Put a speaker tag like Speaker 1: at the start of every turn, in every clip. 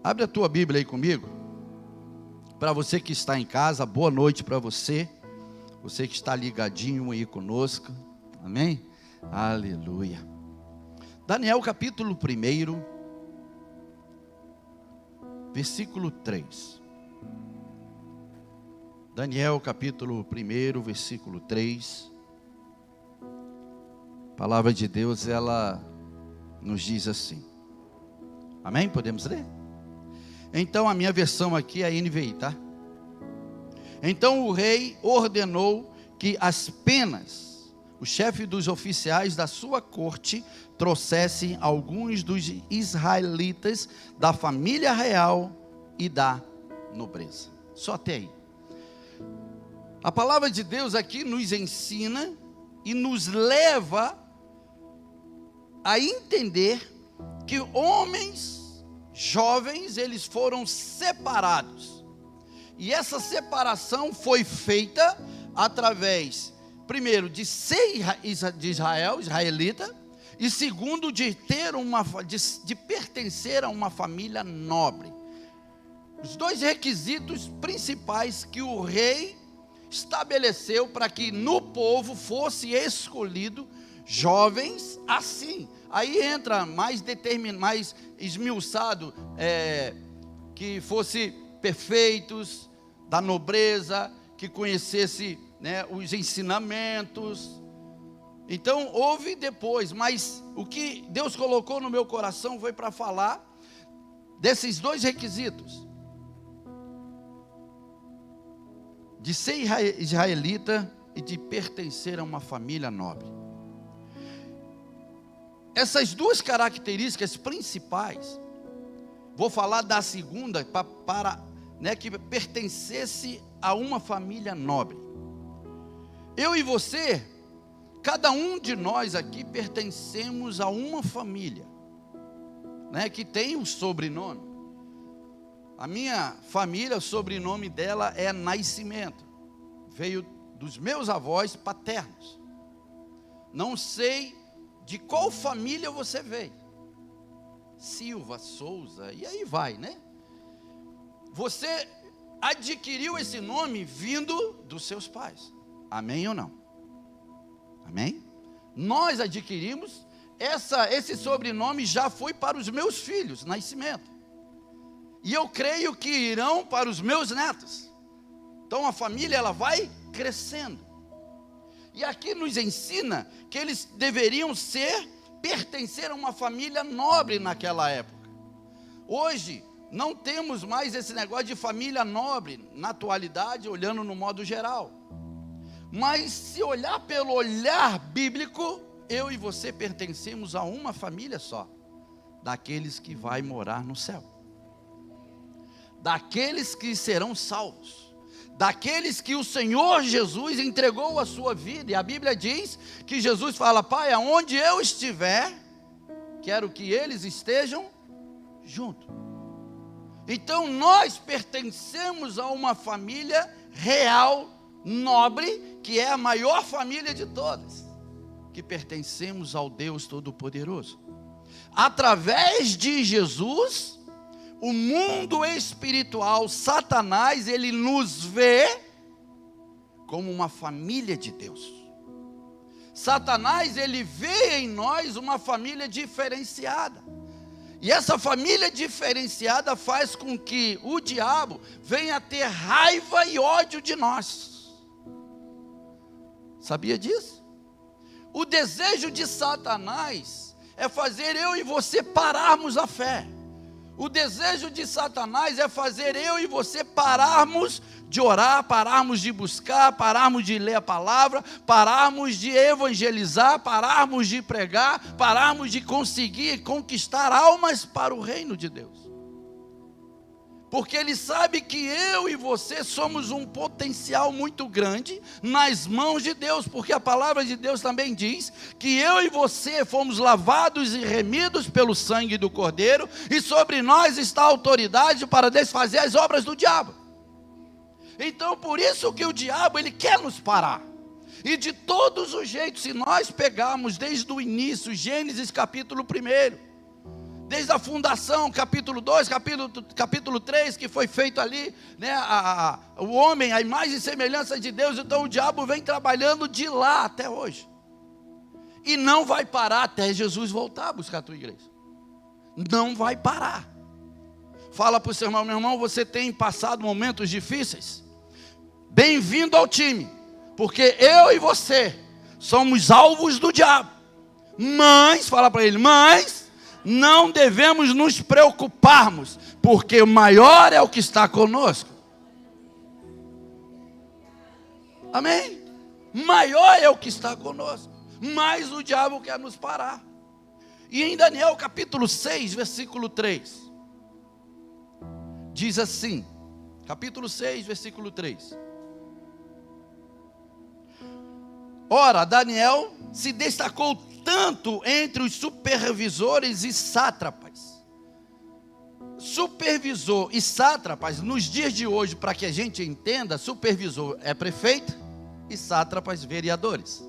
Speaker 1: Abre a tua Bíblia aí comigo. Para você que está em casa, boa noite para você. Você que está ligadinho aí conosco. Amém? Aleluia. Daniel capítulo 1, versículo 3. Daniel capítulo 1, versículo 3. A palavra de Deus, ela nos diz assim. Amém? Podemos ler? Então a minha versão aqui é a NVI, tá? Então o rei ordenou que as penas, o chefe dos oficiais da sua corte, trouxessem alguns dos israelitas da família real e da nobreza. Só até aí. A palavra de Deus aqui nos ensina e nos leva a entender que homens jovens, eles foram separados, e essa separação foi feita através, primeiro, de ser israelita, e segundo, de pertencer a uma família nobre. Os dois requisitos principais que o rei estabeleceu para que no povo fosse escolhido jovens assim. Aí entra mais esmiuçado, que fosse perfeitos, da nobreza, que conhecesse, né, os ensinamentos. Então houve depois, mas o que Deus colocou no meu coração foi para falar desses dois requisitos: de ser israelita e de pertencer a uma família nobre. Essas duas características principais, vou falar da segunda, né, que pertencesse a uma família nobre. Eu e você, cada um de nós aqui pertencemos a uma família, né, que tem um sobrenome. A minha família, o sobrenome dela é Nascimento, veio dos meus avós paternos. Não sei de qual família você veio, Silva, Souza, e aí vai, né? Você adquiriu esse nome vindo dos seus pais, amém ou não? Amém? Nós adquirimos, esse sobrenome já foi para os meus filhos, Nascimento, e eu creio que irão para os meus netos. Então a família, ela vai crescendo. E aqui nos ensina que eles deveriam pertencer a uma família nobre naquela época. Hoje, não temos mais esse negócio de família nobre, na atualidade, olhando no modo geral. Mas se olhar pelo olhar bíblico, eu e você pertencemos a uma família só, daqueles que vai morar no céu, daqueles que serão salvos, daqueles que o Senhor Jesus entregou a sua vida. E a Bíblia diz que Jesus fala: Pai, aonde eu estiver, quero que eles estejam juntos. Então nós pertencemos a uma família real, nobre, que é a maior família de todas, que pertencemos ao Deus Todo-Poderoso. Através de Jesus, o mundo espiritual, Satanás, ele nos vê como uma família de Deus. Satanás, ele vê em nós uma família diferenciada. E essa família diferenciada faz com que o diabo venha ter raiva e ódio de nós. Sabia disso? O desejo de Satanás é fazer eu e você pararmos a fé. O desejo de Satanás é fazer eu e você pararmos de orar, pararmos de buscar, pararmos de ler a palavra, pararmos de evangelizar, pararmos de pregar, pararmos de conseguir conquistar almas para o reino de Deus. Porque ele sabe que eu e você somos um potencial muito grande nas mãos de Deus, porque a palavra de Deus também diz que eu e você fomos lavados e remidos pelo sangue do Cordeiro, e sobre nós está a autoridade para desfazer as obras do diabo. Então por isso que o diabo, ele quer nos parar, e de todos os jeitos, se nós pegarmos desde o início, Gênesis capítulo 1, desde a fundação, capítulo 2, capítulo 3, que foi feito ali, né, o homem, a imagem e semelhança de Deus. Então o diabo vem trabalhando de lá até hoje, e não vai parar até Jesus voltar a buscar a tua igreja. Não vai parar. Fala para o seu irmão: meu irmão, você tem passado momentos difíceis? Bem-vindo ao time, porque eu e você somos alvos do diabo. Mas, fala para ele, mas não devemos nos preocuparmos, porque o maior é o que está conosco. Amém? Maior é o que está conosco, mas o diabo quer nos parar. E em Daniel capítulo 6, versículo 3, diz assim, capítulo 6, versículo 3. Ora, Daniel se destacou tanto entre os supervisores e sátrapas. Supervisor e sátrapas, nos dias de hoje, para que a gente entenda, supervisor é prefeito e sátrapas vereadores.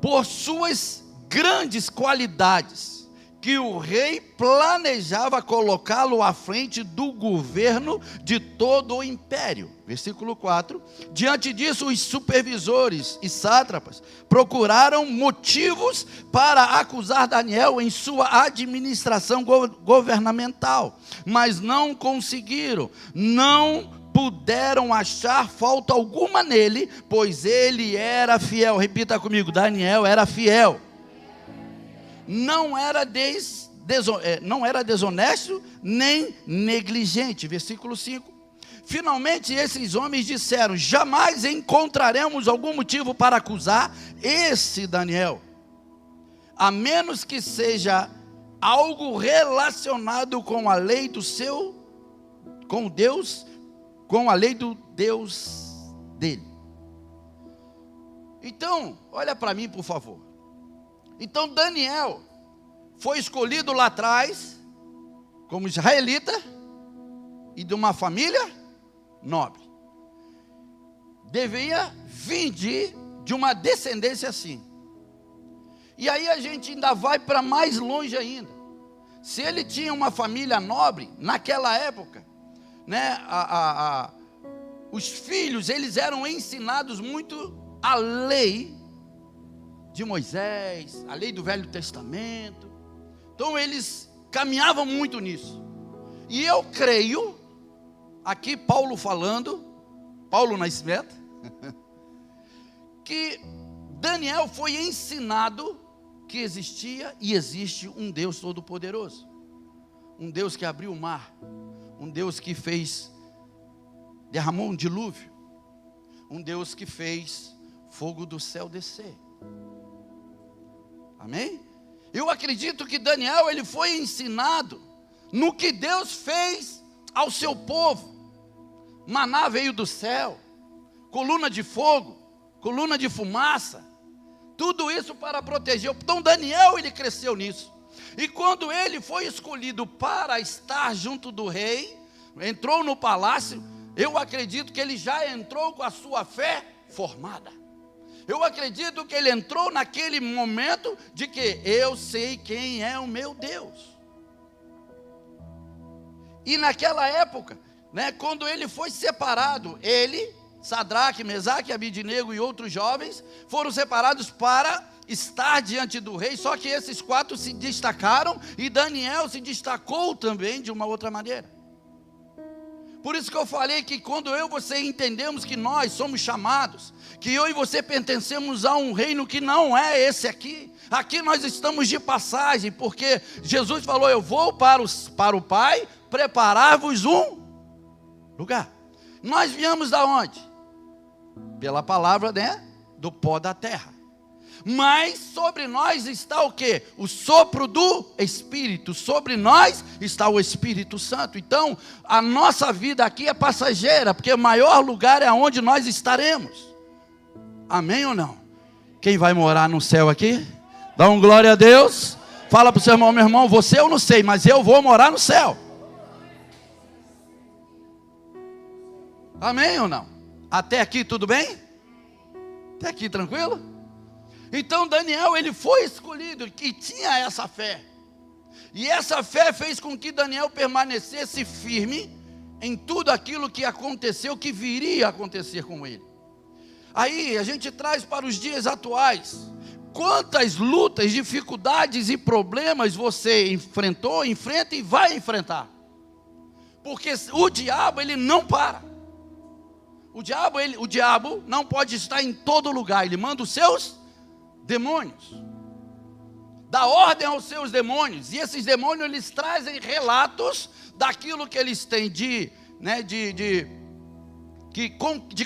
Speaker 1: Por suas grandes qualidades, que o rei planejava colocá-lo à frente do governo de todo o império. Versículo 4. Diante disso, os supervisores e sátrapas procuraram motivos para acusar Daniel em sua administração governamental, mas não conseguiram, não puderam achar falta alguma nele, pois ele era fiel. Repita comigo: Daniel era fiel. Não era desonesto nem negligente. Versículo 5. Finalmente esses homens disseram: jamais encontraremos algum motivo para acusar esse Daniel, a menos que seja algo relacionado com a lei do seu, com Deus, com a lei do Deus dele. Então, olha para mim, por favor. Então Daniel foi escolhido lá atrás como israelita e de uma família nobre. Devia vir de uma descendência assim. E aí a gente ainda vai para mais longe ainda. Se ele tinha uma família nobre, naquela época, né, os filhos, eles eram ensinados muito a lei de Moisés, a lei do Velho Testamento. Então eles caminhavam muito nisso. E eu creio, aqui Paulo falando, Paulo Nascimento, que Daniel foi ensinado que existia e existe um Deus todo-poderoso, um Deus que abriu o mar, um Deus que derramou um dilúvio, um Deus que fez fogo do céu descer. Amém? Eu acredito que Daniel, ele foi ensinado no que Deus fez ao seu povo. Maná veio do céu, coluna de fogo, coluna de fumaça, tudo isso para proteger. Então Daniel, ele cresceu nisso. E quando ele foi escolhido para estar junto do rei, entrou no palácio, eu acredito que ele já entrou com a sua fé formada. Eu acredito que ele entrou naquele momento de que eu sei quem é o meu Deus. E naquela época, né, quando ele foi separado, ele, Sadraque, Mesaque, Abidnego e outros jovens foram separados para estar diante do rei. Só que esses 4 se destacaram e Daniel se destacou também de uma outra maneira. Por isso que eu falei que quando eu e você entendemos que nós somos chamados, que eu e você pertencemos a um reino que não é esse aqui. Aqui nós estamos de passagem, porque Jesus falou: eu vou para o Pai preparar-vos um lugar. Nós viemos da onde? Pela palavra, né, do pó da terra. Mas sobre nós está o quê? O sopro do Espírito. Sobre nós está o Espírito Santo. Então, a nossa vida aqui é passageira, porque o maior lugar é onde nós estaremos. Amém ou não? Quem vai morar no céu aqui? Dá um glória a Deus. Fala para o seu irmão: meu irmão, você eu não sei, mas eu vou morar no céu. Amém ou não? Até aqui tudo bem? Até aqui tranquilo? Então Daniel, ele foi escolhido e tinha essa fé. E essa fé fez com que Daniel permanecesse firme em tudo aquilo que aconteceu, que viria a acontecer com ele. Aí a gente traz para os dias atuais. Quantas lutas, dificuldades e problemas você enfrentou, enfrenta e vai enfrentar? Porque o diabo, ele não para. O diabo não pode estar em todo lugar. Ele manda os seus demônios. Dá ordem aos seus demônios. E esses demônios, eles trazem relatos daquilo que eles têm de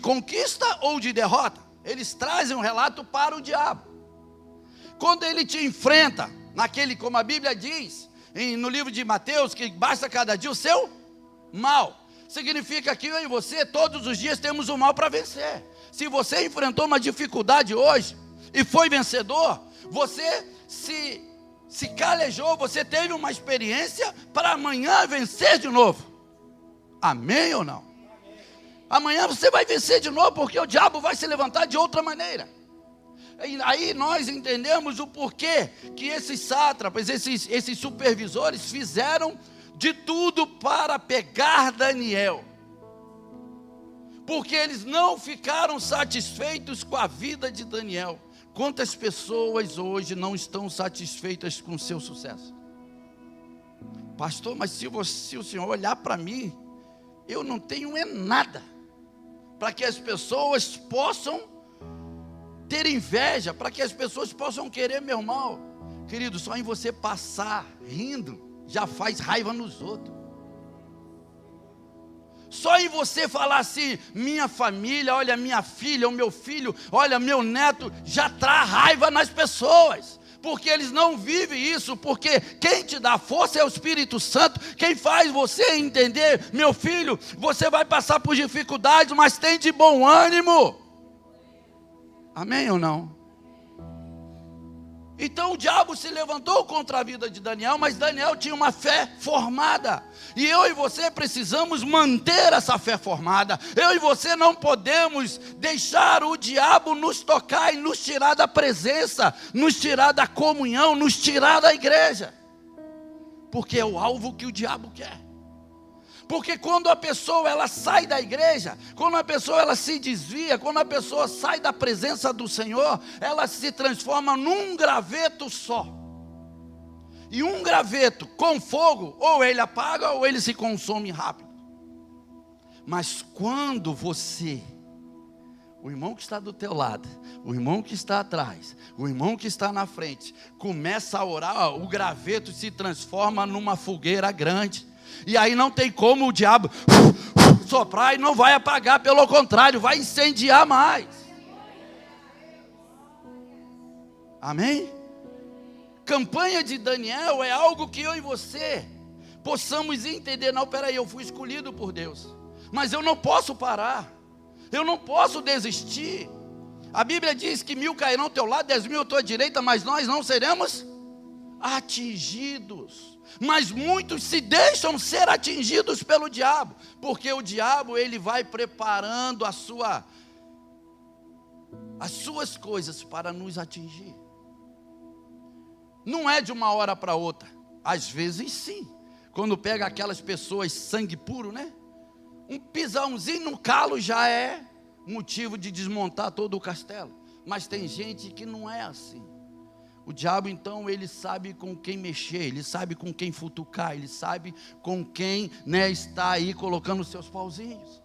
Speaker 1: conquista ou de derrota. Eles trazem um relato para o diabo. Quando ele te enfrenta, como a Bíblia diz, no livro de Mateus, que basta cada dia o seu mal. Significa que eu e você, todos os dias, temos o mal para vencer. Se você enfrentou uma dificuldade hoje, e foi vencedor, você se calejou, você teve uma experiência para amanhã vencer de novo. Amém ou não? Amanhã você vai vencer de novo, porque o diabo vai se levantar de outra maneira. Aí nós entendemos o porquê que esses sátrapas, esses supervisores fizeram de tudo para pegar Daniel. Porque eles não ficaram satisfeitos com a vida de Daniel. Quantas pessoas hoje não estão satisfeitas com o seu sucesso? Pastor, mas se o senhor olhar para mim, eu não tenho nada. Para que as pessoas possam ter inveja, para que as pessoas possam querer meu mal. Querido, só em você passar rindo, já faz raiva nos outros. Só em você falar assim, minha família, olha minha filha, o meu filho, olha meu neto, já traz raiva nas pessoas. Porque eles não vivem isso, porque quem te dá força é o Espírito Santo, quem faz você entender, meu filho, você vai passar por dificuldades, mas tem de bom ânimo. Amém ou não? Então o diabo se levantou contra a vida de Daniel, mas Daniel tinha uma fé formada. E eu e você precisamos manter essa fé formada. Eu e você não podemos deixar o diabo nos tocar e nos tirar da presença, nos tirar da comunhão, nos tirar da igreja. Porque é o alvo que o diabo quer. Porque quando a pessoa ela sai da igreja, quando a pessoa ela se desvia, quando a pessoa sai da presença do Senhor, ela se transforma num graveto só. E um graveto com fogo, ou ele apaga ou ele se consome rápido. Mas quando você, o irmão que está do teu lado, o irmão que está atrás, o irmão que está na frente, começa a orar, o graveto se transforma numa fogueira grande. E aí não tem como o diabo soprar e não vai apagar, pelo contrário, vai incendiar mais. Amém? Campanha de Daniel é algo que eu e você possamos entender. Não, peraí, eu fui escolhido por Deus, mas eu não posso parar, eu não posso desistir. A Bíblia diz que 1000 cairão ao teu lado, 10.000 à tua direita, mas nós não seremos atingidos. Mas muitos se deixam ser atingidos pelo diabo, porque o diabo ele vai preparando as suas coisas para nos atingir. Não é de uma hora para outra. Às vezes sim. Quando pega aquelas pessoas sangue puro, né? Um pisãozinho no calo já é motivo de desmontar todo o castelo. Mas tem gente que não é assim. O diabo então ele sabe com quem mexer, ele sabe com quem futucar, ele sabe com quem, está aí colocando os seus pauzinhos.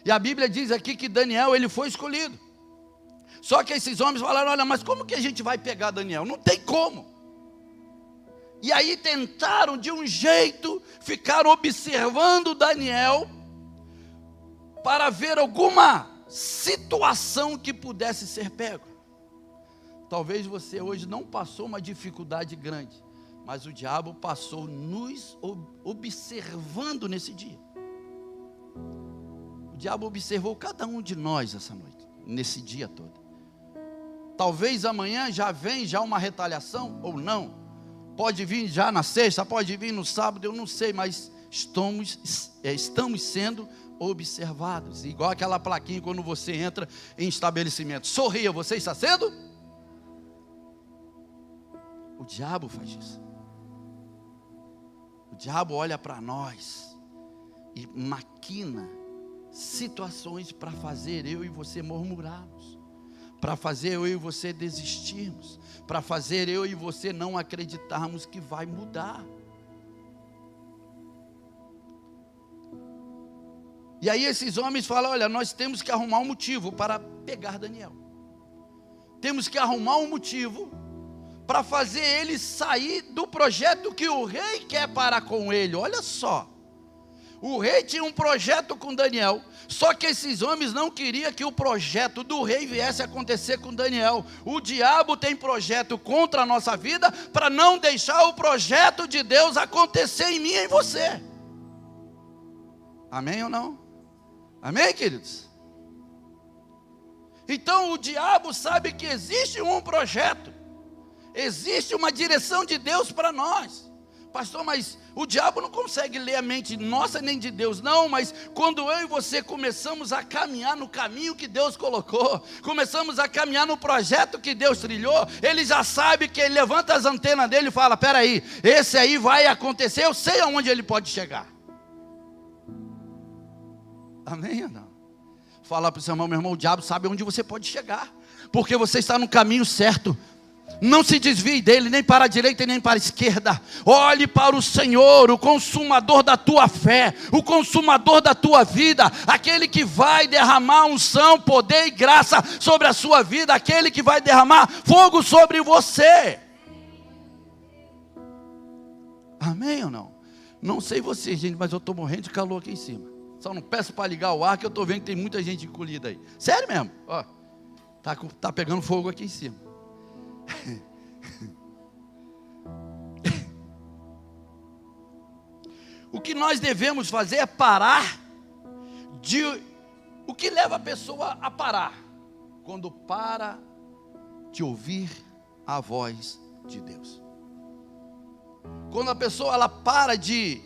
Speaker 1: E a Bíblia diz aqui que Daniel ele foi escolhido. Só que esses homens falaram, olha, mas como que a gente vai pegar Daniel? Não tem como. E aí tentaram de um jeito, ficaram observando Daniel para ver alguma situação que pudesse ser pego. Talvez você hoje não passou uma dificuldade grande, mas o diabo passou nos observando nesse dia. O diabo observou cada um de nós essa noite, nesse dia todo. Talvez amanhã já uma retaliação ou não. Pode vir já na sexta, pode vir no sábado, eu não sei, mas estamos sendo observados. Igual aquela plaquinha quando você entra em estabelecimento. Sorria, você está sendo? O diabo faz isso. O diabo olha para nós e maquina situações para fazer eu e você murmurarmos, para fazer eu e você desistirmos, para fazer eu e você não acreditarmos que vai mudar. E aí esses homens falam: olha, nós temos que arrumar um motivo para pegar Daniel. Temos que arrumar um motivo para fazer ele sair do projeto que o rei quer parar com ele. Olha só, o rei tinha um projeto com Daniel, só que esses homens não queriam que o projeto do rei viesse a acontecer com Daniel. O diabo tem projeto contra a nossa vida, para não deixar o projeto de Deus acontecer em mim e em você. Amém ou não? Amém, queridos? Então o diabo sabe que existe um projeto, existe uma direção de Deus para nós. Pastor, mas o diabo não consegue ler a mente nossa nem de Deus. Não, mas quando eu e você começamos a caminhar no caminho que Deus colocou, começamos a caminhar no projeto que Deus trilhou, ele já sabe que ele levanta as antenas dele e fala: peraí, esse aí vai acontecer, eu sei aonde ele pode chegar. Amém ou não? Fala para o seu irmão: meu irmão, o diabo sabe onde você pode chegar, porque você está no caminho certo. Não se desvie dele, nem para a direita nem para a esquerda. Olhe para o Senhor, o consumador da tua fé, o consumador da tua vida, aquele que vai derramar unção, poder e graça sobre a sua vida, aquele que vai derramar fogo sobre você. Amém ou não? Não sei você, gente, mas eu estou morrendo de calor aqui em cima. Só não peço para ligar o ar, que eu estou vendo que tem muita gente encolhida aí. Sério mesmo, ó, tá pegando fogo aqui em cima. O que nós devemos fazer é parar de... O que leva a pessoa a parar? Quando para de ouvir a voz de Deus. Quando a pessoa ela para de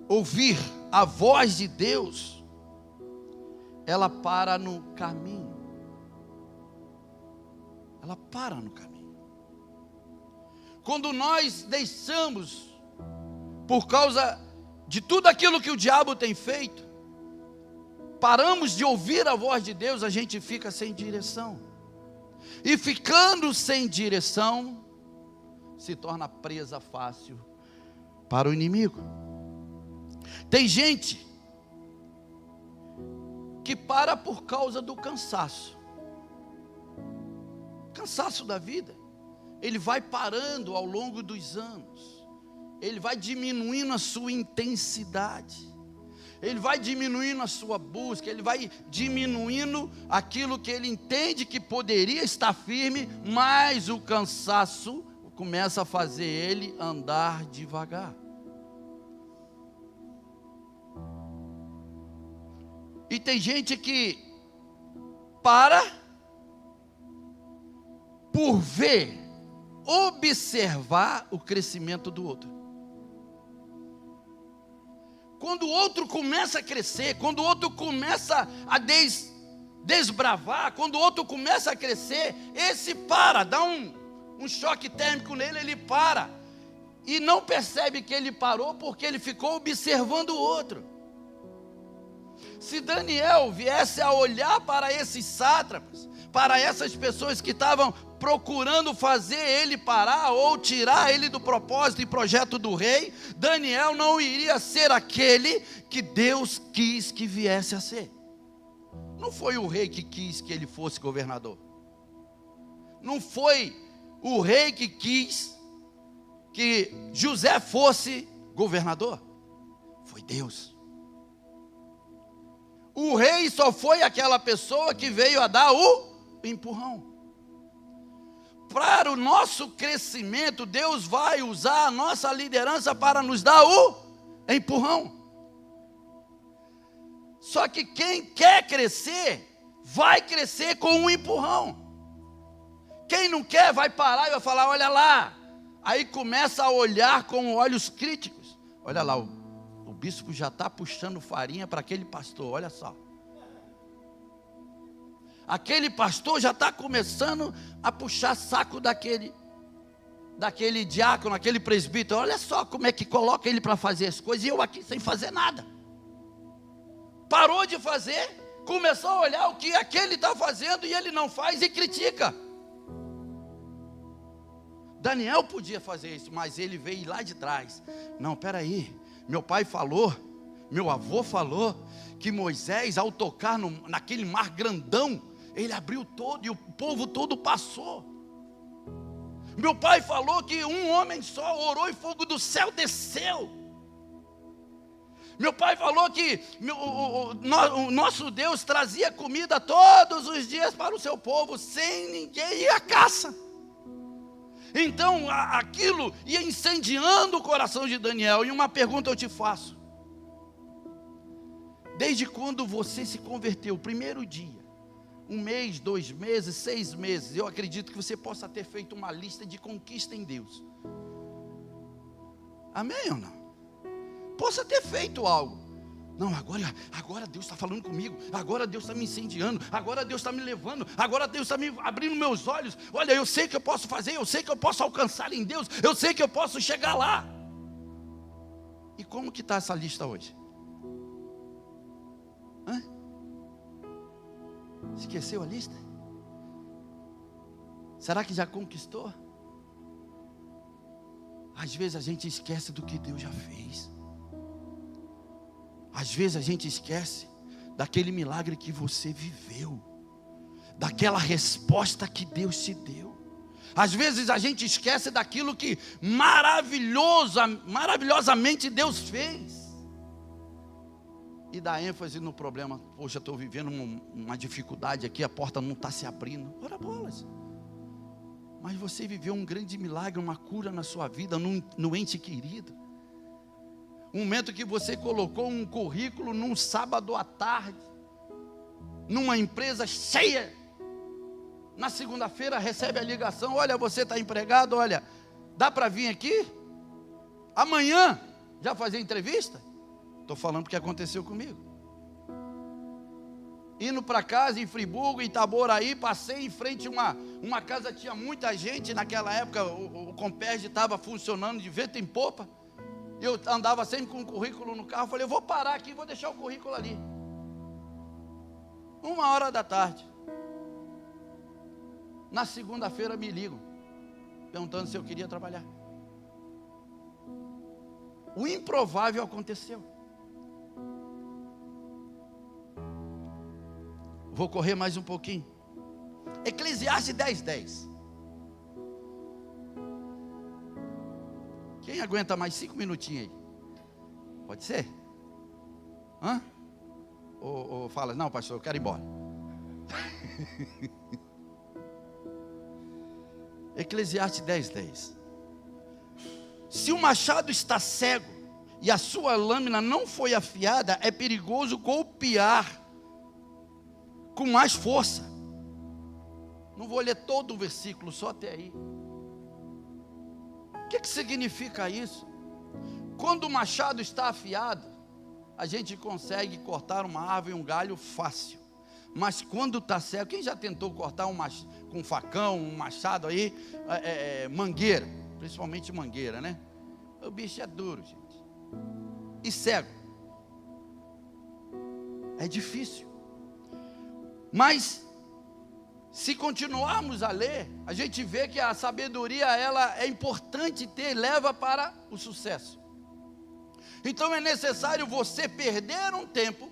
Speaker 1: ouvir a voz de Deus, ela para no caminho. Ela para no caminho. Quando nós deixamos, por causa de tudo aquilo que o diabo tem feito, paramos de ouvir a voz de Deus, a gente fica sem direção. E ficando sem direção, se torna presa fácil para o inimigo. Tem gente que para por causa do cansaço. Cansaço da vida. Ele vai parando ao longo dos anos. Ele vai diminuindo a sua intensidade. Ele vai diminuindo a sua busca. Ele vai diminuindo aquilo que ele entende que poderia estar firme, mas o cansaço começa a fazer ele andar devagar. E tem gente que para por ver, observar o crescimento do outro. Quando o outro começa a crescer, quando o outro começa a desbravar, quando o outro começa a crescer, esse para, dá um choque térmico nele, ele para. E não percebe que ele parou porque ele ficou observando o outro. Se Daniel viesse a olhar para esses sátrapas, para essas pessoas que estavam procurando fazer ele parar ou tirar ele do propósito e projeto do rei, Daniel não iria ser aquele que Deus quis que viesse a ser. Não foi o rei que quis que ele fosse governador. Não foi o rei que quis que José fosse governador. Foi Deus. O rei só foi aquela pessoa que veio a dar o empurrão. Para o nosso crescimento, Deus vai usar a nossa liderança para nos dar o empurrão. Só que quem quer crescer, vai crescer com um empurrão. Quem não quer, vai parar e vai falar: olha lá. Aí começa a olhar com olhos críticos. Olha lá, o bispo já está puxando farinha para aquele pastor, olha só. Aquele pastor já está começando a puxar saco daquele. daquele diácono, aquele presbítero. Olha só como é que coloca ele para fazer as coisas, e eu aqui sem fazer nada. Parou de fazer, começou a olhar o que aquele está fazendo e ele não faz e critica. Daniel podia fazer isso, mas ele veio lá de trás. Não, peraí, meu pai falou, meu avô falou, que Moisés, ao tocar naquele mar grandão, ele abriu todo e o povo todo passou. Meu pai falou que um homem só orou e fogo do céu desceu. Meu pai falou que o nosso Deus trazia comida todos os dias para o seu povo, sem ninguém ir à caça. Então aquilo ia incendiando o coração de Daniel. E uma pergunta eu te faço: desde quando você se converteu, o primeiro dia, 1 mês, 2 meses, 6 meses, eu acredito que você possa ter feito uma lista de conquista em Deus. Amém ou não? Possa ter feito algo. Não, agora Deus está falando comigo, agora Deus está me incendiando, agora Deus está me levando, agora Deus está me abrindo meus olhos. Olha, eu sei que eu posso fazer, eu sei que eu posso alcançar em Deus, eu sei que eu posso chegar lá. E como que está essa lista hoje? Esqueceu a lista? Será que já conquistou? Às vezes a gente esquece do que Deus já fez. Às vezes a gente esquece daquele milagre que você viveu, daquela resposta que Deus te deu. Às vezes a gente esquece daquilo que maravilhosamente Deus fez, e dá ênfase no problema. Poxa, estou vivendo uma dificuldade aqui, a porta não está se abrindo. Ora bolas. Mas você viveu um grande milagre, uma cura na sua vida, no ente querido. Um momento que você colocou um currículo num sábado à tarde, numa empresa cheia. Na segunda-feira recebe a ligação: olha, você está empregado, olha, dá para vir aqui? Amanhã, já fazer entrevista? Estou falando porque aconteceu comigo. Indo para casa em Friburgo, em Itaboraí, passei em frente a uma casa, tinha muita gente. Naquela época o Comperj estava funcionando de vento em popa. Eu andava sempre com o currículo no carro. Falei, eu vou parar aqui, vou deixar o currículo ali. 1h da tarde. Na segunda-feira me ligam, perguntando se eu queria trabalhar. O improvável aconteceu. Vou correr mais um pouquinho. Eclesiastes 10:10. Quem aguenta mais 5 minutinhos aí? Pode ser? Ou fala, não pastor, eu quero ir embora. Eclesiastes 10:10. Se o machado está cego e a sua lâmina não foi afiada, é perigoso golpear com mais força. Não vou ler todo o versículo, só até aí. O que significa isso? Quando o machado está afiado, a gente consegue cortar uma árvore, um galho fácil. Mas quando está cego, quem já tentou cortar com um facão, um machado aí, mangueira, principalmente mangueira, né? O bicho é duro, gente. E cego. É difícil. Mas se continuarmos a ler, a gente vê que a sabedoria, ela é importante ter, leva para o sucesso. Então é necessário você perder um tempo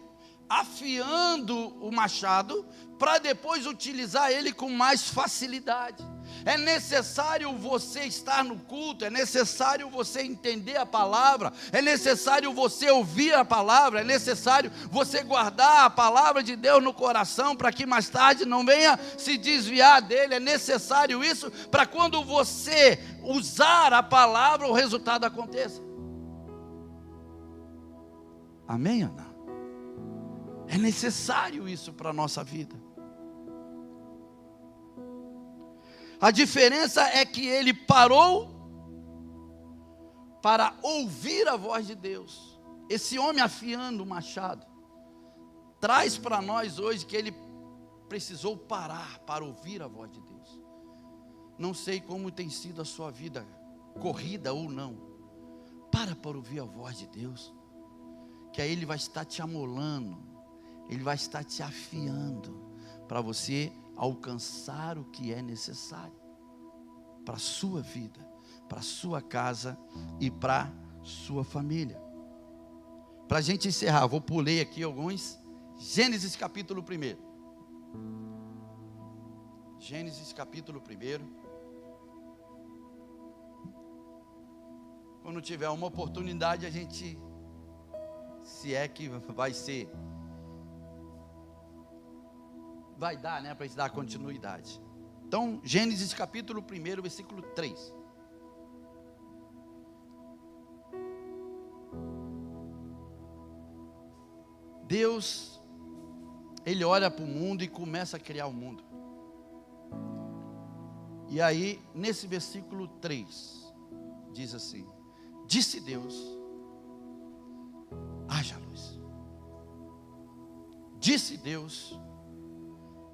Speaker 1: afiando o machado, para depois utilizar ele com mais facilidade. É necessário você estar no culto, é necessário você entender a palavra, é necessário você ouvir a palavra, é necessário você guardar a palavra de Deus no coração, para que mais tarde não venha se desviar dele. É necessário isso, para quando você usar a palavra, o resultado aconteça. Amém ou não? É necessário isso para a nossa vida. A diferença é que ele parou para ouvir a voz de Deus. Esse homem afiando o machado traz para nós hoje que ele precisou parar para ouvir a voz de Deus. Não sei como tem sido a sua vida, corrida ou não. Para ouvir a voz de Deus, que aí Ele vai estar te amolando, Ele vai estar te afiando, para você alcançar o que é necessário, para a sua vida, para a sua casa e para a sua família. Para a gente encerrar, vou pular aqui alguns. Gênesis capítulo 1. Gênesis capítulo 1. Quando tiver uma oportunidade, a gente, se é que vai dar, né, para gente dar continuidade. Então, Gênesis capítulo 1, versículo 3. Deus, Ele olha para o mundo e começa a criar o mundo. E aí, nesse versículo 3, diz assim: disse Deus, haja luz. Disse Deus,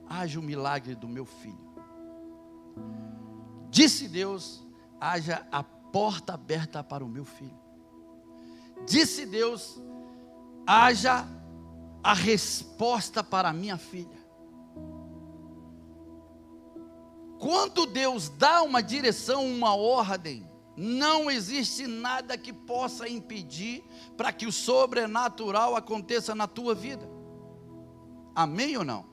Speaker 1: haja o milagre do meu filho. Disse Deus, haja a porta aberta para o meu filho. Disse Deus, haja a resposta para a minha filha. Quando Deus dá uma direção, uma ordem, não existe nada que possa impedir para que o sobrenatural aconteça na tua vida. Amém ou não?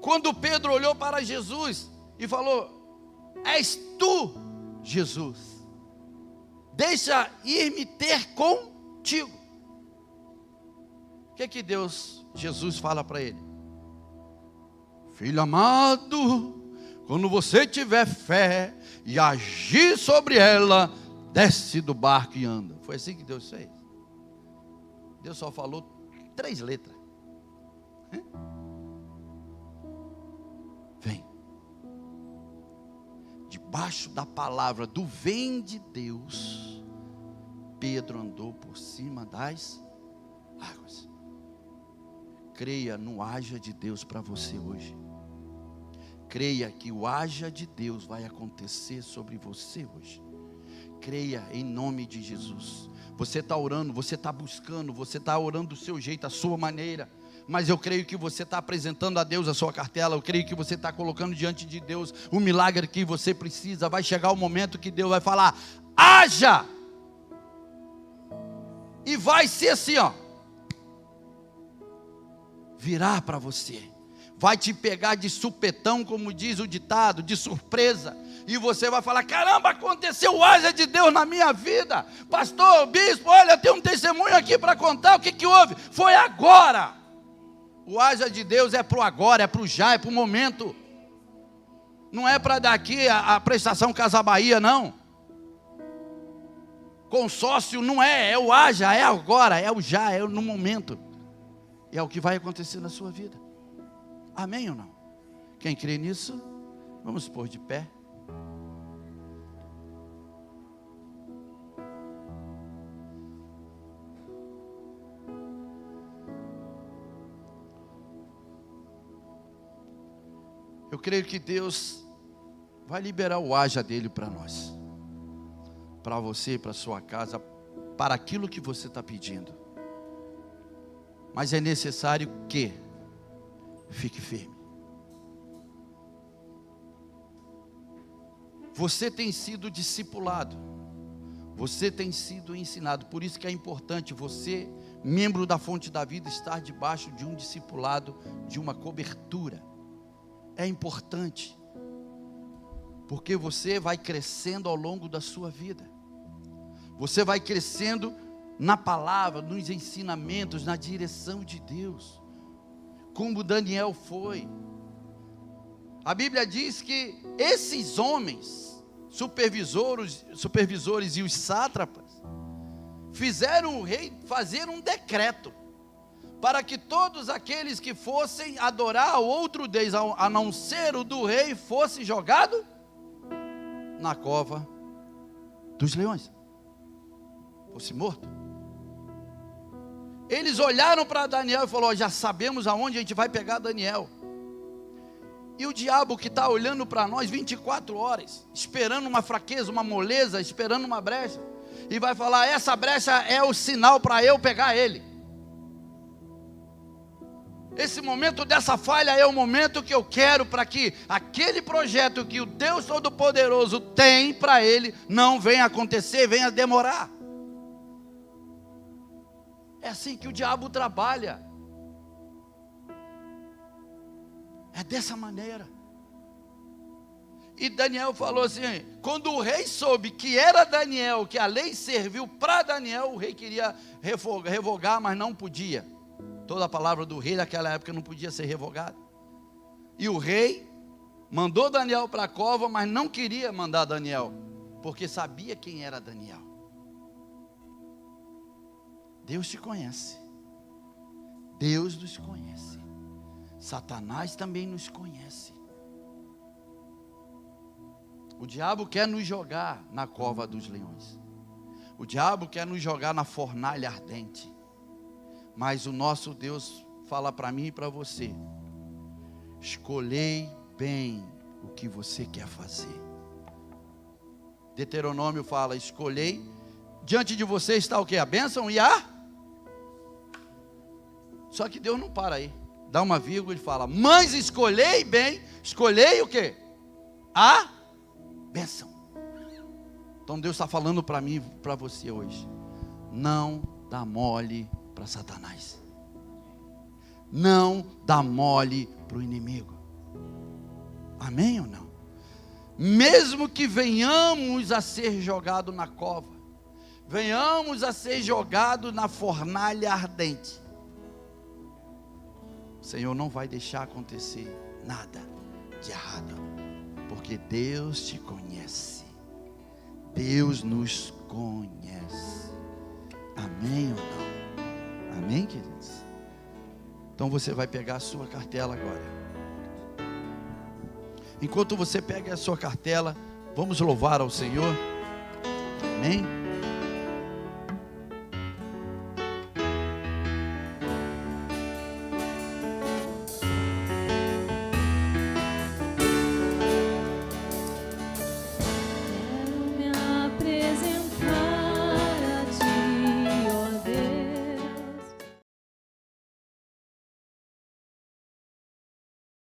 Speaker 1: Quando Pedro olhou para Jesus e falou: és tu, Jesus, deixa ir-me ter contigo. O que Jesus fala para ele? Filho amado, quando você tiver fé e agir sobre ela, desce do barco e anda. Foi assim que Deus fez. Deus só falou 3 letras. Vem. Debaixo da palavra do vem de Deus, Pedro andou por cima das águas. Creia no haja de Deus para você hoje. Creia que o haja de Deus vai acontecer sobre você hoje. Creia em nome de Jesus. Você está orando, você está buscando, você está orando do seu jeito, a sua maneira. Mas eu creio que você está apresentando a Deus a sua cartela. Eu creio que você está colocando diante de Deus o milagre que você precisa. Vai chegar o momento que Deus vai falar: haja! E vai ser assim, ó. Virar para você. Vai te pegar de supetão, como diz o ditado, de surpresa. E você vai falar: caramba, aconteceu o haja de Deus na minha vida. Pastor, bispo, olha, eu tenho um testemunho aqui para contar. O que houve? Foi agora. O haja de Deus é para o agora, é para o já, é para o momento. Não é para daqui a prestação Casa Bahia, não. Consórcio não é o haja, é agora, é o já, é no momento. É o que vai acontecer na sua vida. Amém ou não? Quem crê nisso, vamos pôr de pé. Eu creio que Deus vai liberar o haja dele para nós, para você, para a sua casa, para aquilo que você está pedindo. Mas é necessário que fique firme. Você tem sido discipulado, você tem sido ensinado. Por isso que é importante você, membro da Fonte da Vida, estar debaixo de um discipulado, de uma cobertura. É importante, porque você vai crescendo ao longo da sua vida. Você vai crescendo na palavra, nos ensinamentos, na direção de Deus, como Daniel foi. A Bíblia diz que esses homens, supervisores e os sátrapas, fizeram o rei fazer um decreto, para que todos aqueles que fossem adorar outro Deus, a não ser o do rei, fosse jogado na cova dos leões, fosse morto. Eles olharam para Daniel e falaram: já sabemos aonde a gente vai pegar Daniel. E o diabo que está olhando para nós 24 horas, esperando uma fraqueza, uma moleza, esperando uma brecha, e vai falar: essa brecha é o sinal para eu pegar ele. Esse momento dessa falha é o momento que eu quero para que aquele projeto que o Deus Todo-Poderoso tem para ele não venha acontecer, venha demorar. É assim que o diabo trabalha. É dessa maneira. E Daniel falou assim: quando o rei soube que era Daniel, que a lei serviu para Daniel, o rei queria revogar, mas não podia. Toda a palavra do rei naquela época não podia ser revogada. E o rei mandou Daniel para a cova, mas não queria mandar Daniel, porque sabia quem era Daniel. Deus te conhece. Deus nos conhece. Satanás também nos conhece. O diabo quer nos jogar na cova dos leões. O diabo quer nos jogar na fornalha ardente. Mas o nosso Deus fala para mim e para você: escolhei bem o que você quer fazer. Deuteronômio fala: escolhei, diante de você está o que? A bênção e a... Só que Deus não para aí, dá uma vírgula e fala: mas escolhei bem, escolhei o que? A bênção. Então Deus está falando para mim e para você hoje: não dá mole para Satanás. Não dá mole para o inimigo. Amém ou não? Mesmo que venhamos a ser jogados na cova, venhamos a ser jogados na fornalha ardente, o Senhor não vai deixar acontecer nada de errado, porque Deus te conhece. Deus nos conhece. Amém ou não? Amém, queridos? Então você vai pegar a sua cartela agora. Enquanto você pega a sua cartela, vamos louvar ao Senhor. Amém?